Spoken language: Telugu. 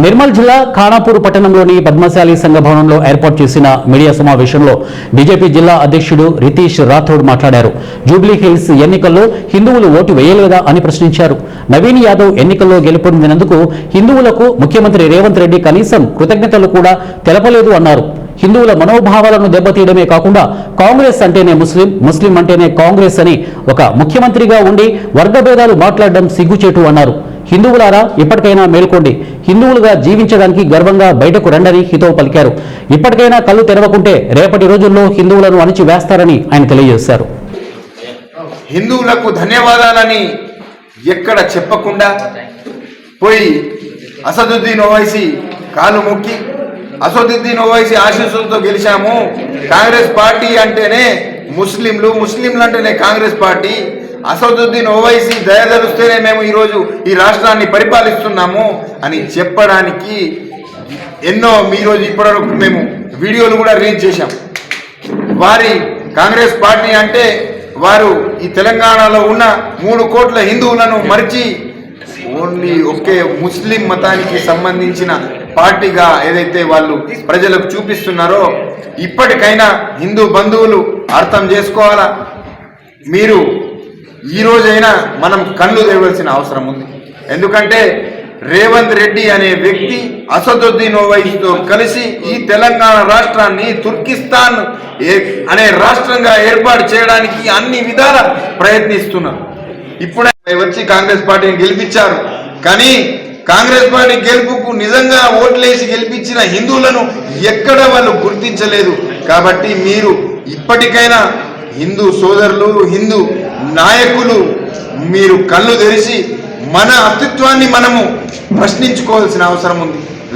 నిర్మల్ జిల్లా ఖానాపూర్ పట్టణంలోని పద్మశాలి సంఘ భవనంలో ఏర్పాటు చేసిన మీడియా సమావేశంలో బీజేపీ జిల్లా అధ్యక్షుడు రితీష్ రాథోడ్ మాట్లాడారు. జూబ్లీ హిల్స్ ఎన్నికల్లో హిందువులు ఓటు వేయలేదా అని ప్రశ్నించారు. నవీన్ యాదవ్ ఎన్నికల్లో గెలుపొందినందుకు హిందువులకు ముఖ్యమంత్రి రేవంత్ రెడ్డి కనీసం కృతజ్ఞతలు కూడా తెలపలేదు అన్నారు. హిందువుల మనోభావాలను దెబ్బతీయడమే కాకుండా కాంగ్రెస్ అంటేనే ముస్లిం, ముస్లిం అంటేనే కాంగ్రెస్ అని ఒక ముఖ్యమంత్రిగా ఉండి వర్గభేదాలు మాట్లాడడం సిగ్గుచేటు అన్నారు. హిందువులారా, ఇప్పటికైనా మేల్కోండి, హిందువులుగా జీవించడానికి గర్వంగా బయటకు రండని హితవు పలికారు. ఇప్పటికైనా కళ్ళు తెరవకుంటే రేపటి రోజుల్లో హిందువులను అణిచివేస్తారని ఆయన తెలియజేశారు. హిందువులకు ధన్యవాదాలని ఎక్కడ చెప్పకుండా పోయి అసదుద్దీన్ ఓవైసీ కాలు మొక్కి అసదుద్దీన్ ఓవైసీ ఆశీస్సులతో గెలిచాము, కాంగ్రెస్ పార్టీ అంటేనే ముస్లింలు, ముస్లింలు అంటేనే కాంగ్రెస్ పార్టీ, అసదుద్దీన్ ఓవైసీ దయదలుస్తేనే మేము ఈరోజు ఈ రాష్ట్రాన్ని పరిపాలిస్తున్నాము అని చెప్పడానికి ఎన్నో ఈరోజు ఇప్పటివరకు మేము వీడియోలు కూడా రిలీజ్ చేశాం. వారి కాంగ్రెస్ పార్టీ అంటే వారు ఈ తెలంగాణలో ఉన్న 3 కోట్ల హిందువులను మరిచి ఓన్లీ ఒకే ముస్లిం మతానికి సంబంధించిన పార్టీగా ఏదైతే వాళ్ళు ప్రజలకు చూపిస్తున్నారో ఇప్పటికైనా హిందూ బంధువులు అర్థం చేసుకోవాలా. మీరు ఈ రోజైనా మనం కళ్ళు తెరవలసిన అవసరం ఉంది. ఎందుకంటే రేవంత్ రెడ్డి అనే వ్యక్తి అసదుద్దీన్ ఓవైసీతో కలిసి ఈ తెలంగాణ రాష్ట్రాన్ని తుర్కిస్తాన్ అనే రాష్ట్రంగా ఏర్పాటు చేయడానికి అన్ని విధాల ప్రయత్నిస్తున్నారు. ఇప్పుడే వచ్చి కాంగ్రెస్ పార్టీని గెలిపించారు, కానీ కాంగ్రెస్ పార్టీ గెలుపుకు నిజంగా ఓట్లేసి గెలిపించిన హిందువులను ఎక్కడ వాళ్ళు గుర్తించలేదు. కాబట్టి మీరు ఇప్పటికైనా హిందూ సోదరులు, హిందూ నాయకులు మీరు కళ్ళు తెరిచి మన అస్తిత్వాన్ని మనము ప్రశ్నించుకోవాల్సిన అవసరం ఉంది.